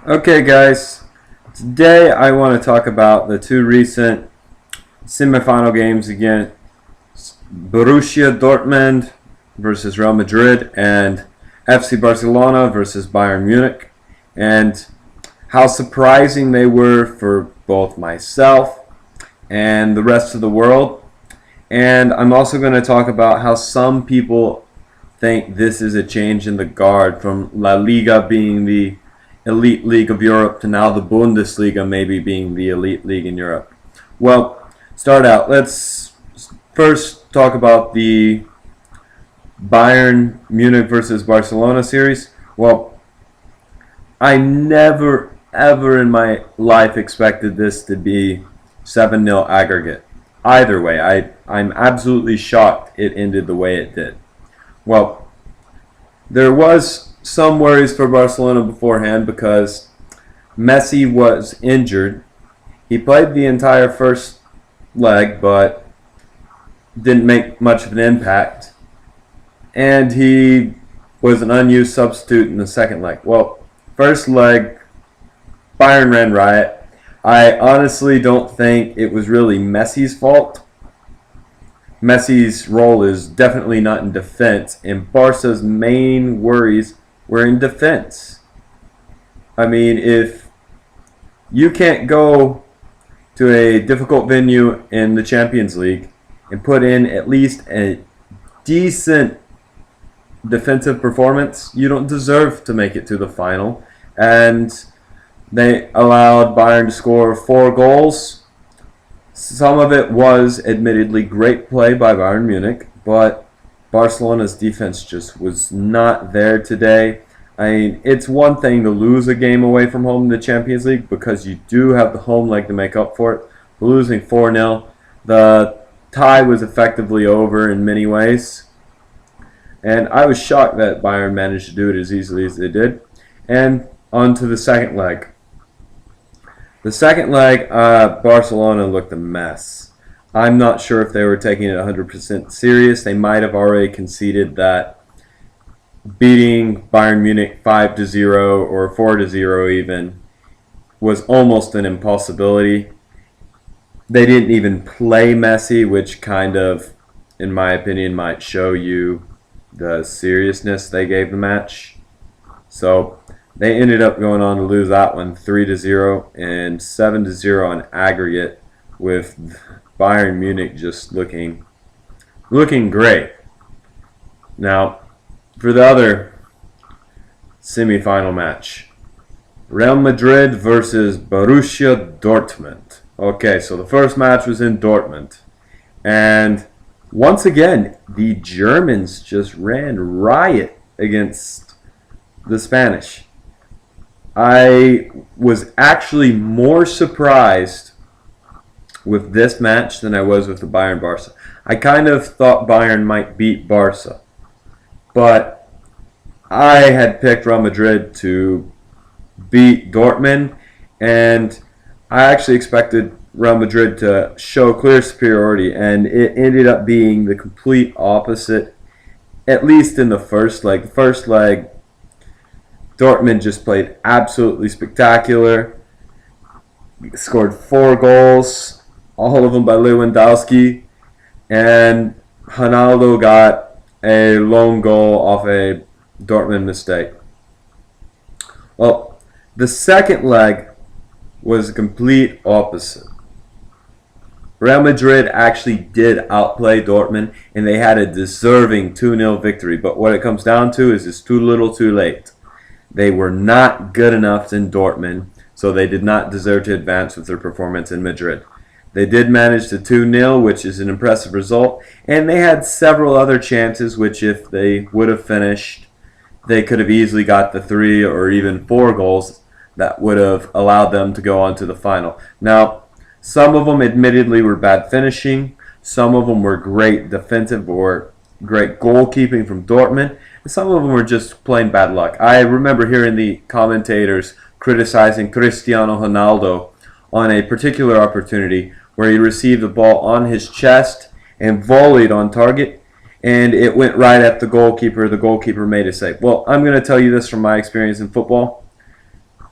Okay, guys, today I want to talk about the two recent semifinal games against Borussia Dortmund versus Real Madrid and FC Barcelona versus Bayern Munich, and how surprising they were for both myself and the rest of the world. And I'm also going to talk about how some people think this is a change in the guard from La Liga being the elite league of Europe to now the Bundesliga maybe being the elite league in Europe. Well, start out. Let's first talk about the Bayern Munich versus Barcelona series. Well, I never ever in my life expected this to be 7-0 aggregate. Either way, I'm absolutely shocked it ended the way it did. Well, there was some worries for Barcelona beforehand because Messi was injured. He played the entire first leg but didn't make much of an impact. And he was an unused substitute in the second leg. Well, first leg, Bayern ran riot. I honestly don't think it was really Messi's fault. Messi's role is definitely not in defense, and Barca's main worries were in defense. I mean, if you can't go to a difficult venue in the Champions League and put in at least a decent defensive performance, you don't deserve to make it to the final. And they allowed Bayern to score 4 goals. Some of it was admittedly great play by Bayern Munich, but Barcelona's defense just was not there today. I mean, it's one thing to lose a game away from home in the Champions League because you do have the home leg to make up for it. But losing 4-0, the tie was effectively over in many ways. And I was shocked that Bayern managed to do it as easily as they did. And on to the second leg. The second leg, Barcelona looked a mess. I'm not sure if they were taking it 100% serious. They might have already conceded that beating Bayern Munich 5-0 or 4-0 even was almost an impossibility. They didn't even play Messi, which kind of, in my opinion, might show you the seriousness they gave the match. So they ended up going on to lose that one 3-0 and 7-0 on aggregate, with Bayern Munich just looking great. Now, for the other semi-final match, Real Madrid versus Borussia Dortmund. Okay, so the first match was in Dortmund, and once again, the Germans just ran riot against the Spanish. I was actually more surprised with this match than I was with the Bayern-Barca. I kind of thought Bayern might beat Barca, but I had picked Real Madrid to beat Dortmund, and I actually expected Real Madrid to show clear superiority, and it ended up being the complete opposite, at least in the first leg. The first leg, Dortmund just played absolutely spectacular, scored 4 goals, all of them by Lewandowski, and Ronaldo got a lone goal off a Dortmund mistake. Well, the second leg was the complete opposite. Real Madrid actually did outplay Dortmund, and they had a deserving 2-0 victory. But what it comes down to is it's too little too late. They were not good enough in Dortmund, so they did not deserve to advance with their performance in Madrid. They did manage to 2-0, which is an impressive result, and they had several other chances, which if they would have finished, they could have easily got the 3 or even 4 goals that would have allowed them to go on to the final. Now, some of them admittedly were bad finishing, some of them were great defensive or great goalkeeping from Dortmund, and some of them were just plain bad luck. I remember hearing the commentators criticizing Cristiano Ronaldo on a particular opportunity where he received the ball on his chest and volleyed on target, and it went right at the goalkeeper. The goalkeeper made a save. Well, I'm going to tell you this from my experience in football.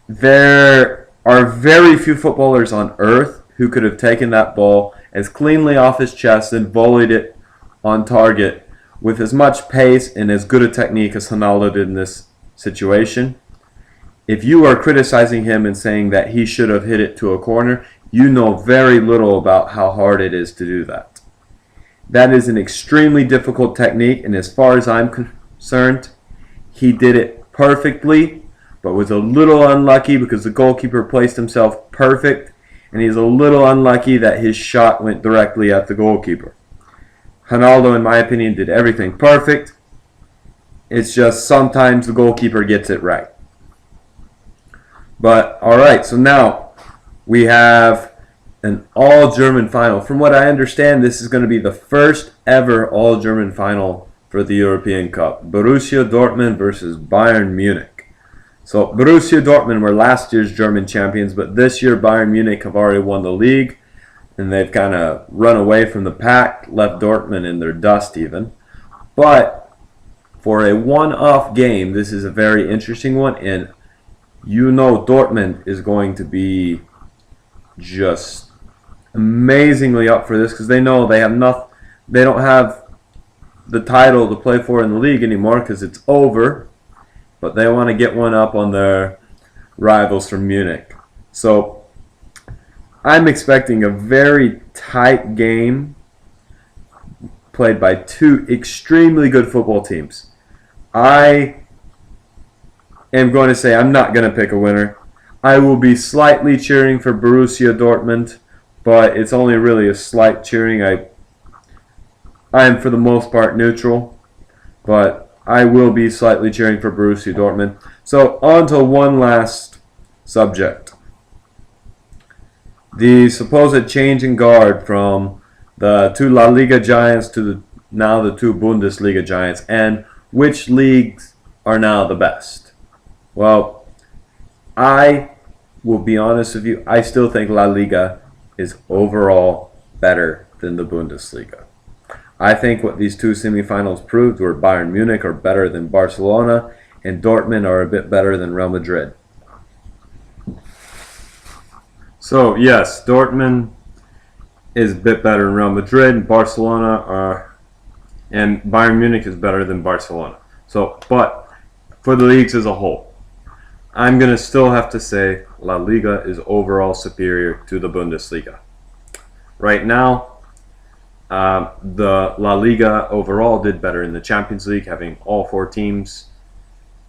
There are very few footballers on earth who could have taken that ball as cleanly off his chest and volleyed it on target with as much pace and as good a technique as Ronaldo did in this situation. If you are criticizing him and saying that he should have hit it to a corner, you know very little about how hard it is to do that. That is an extremely difficult technique, and as far as I'm concerned, he did it perfectly, but was a little unlucky because the goalkeeper placed himself perfect, and he's a little unlucky that his shot went directly at the goalkeeper. Ronaldo, in my opinion, did everything perfect. It's just sometimes the goalkeeper gets it right. But, alright, so now we have an all-German final. From what I understand, this is going to be the first ever all-German final for the European Cup. Borussia Dortmund versus Bayern Munich. So, Borussia Dortmund were last year's German champions, but this year Bayern Munich have already won the league, and they've kind of run away from the pack, left Dortmund in their dust even. But, for a one-off game, this is a very interesting one, and you know Dortmund is going to be just amazingly up for this because they know they don't have the title to play for in the league anymore because it's over, but they want to get one up on their rivals from Munich. So I'm expecting a very tight game played by two extremely good football teams. I am going to say I'm not going to pick a winner. I will be slightly cheering for Borussia Dortmund, but it's only really a slight cheering. I am for the most part neutral, but I will be slightly cheering for Borussia Dortmund. So on to one last subject. The supposed change in guard from the two La Liga giants to now the two Bundesliga giants, and which leagues are now the best. Well, I will be honest with you, I still think La Liga is overall better than the Bundesliga. I think what these two semifinals proved were Bayern Munich are better than Barcelona, and Dortmund are a bit better than Real Madrid. So yes, Dortmund is a bit better than Real Madrid, and and Bayern Munich is better than Barcelona. So, but for the leagues as a whole, I'm going to still have to say La Liga is overall superior to the Bundesliga. Right now, the La Liga overall did better in the Champions League, having all four teams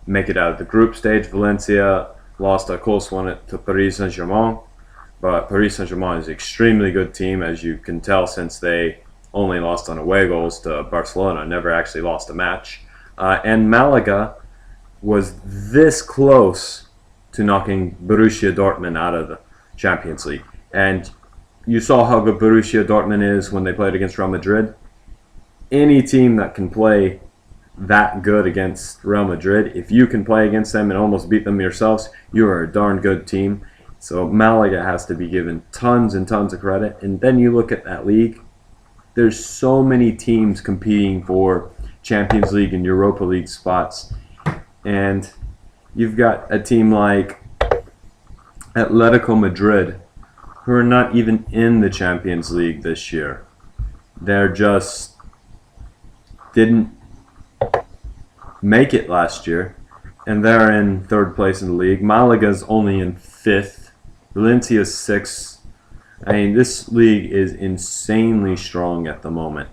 make it out of the group stage. Valencia lost a close one to Paris Saint-Germain, but Paris Saint-Germain is an extremely good team, as you can tell, since they only lost on away goals to Barcelona, never actually lost a match. And Malaga was this close to knocking Borussia Dortmund out of the Champions League. And you saw how good Borussia Dortmund is when they played against Real Madrid. Any team that can play that good against Real Madrid, if you can play against them and almost beat them yourselves, you are a darn good team. So Malaga has to be given tons and tons of credit. And then you look at that league, there's so many teams competing for Champions League and Europa League spots. And you've got a team like Atletico Madrid, who are not even in the Champions League this year. They're just didn't make it last year, and they're in third place in the league. Malaga's only in fifth. Valencia's sixth. I mean, this league is insanely strong at the moment.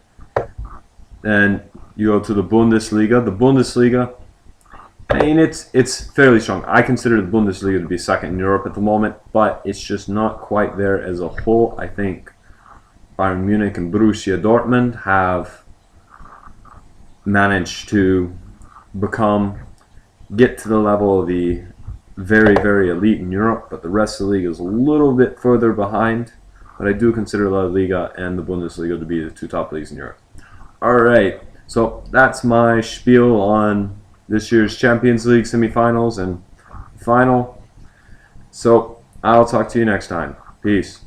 And you go to the Bundesliga. The Bundesliga, I mean, it's fairly strong. I consider the Bundesliga to be second in Europe at the moment, but it's just not quite there as a whole. I think Bayern Munich and Borussia Dortmund have managed to get to the level of the very, very elite in Europe, but the rest of the league is a little bit further behind. But I do consider La Liga and the Bundesliga to be the two top leagues in Europe. Alright, so that's my spiel on this year's Champions League semifinals and final. So I'll talk to you next time. Peace.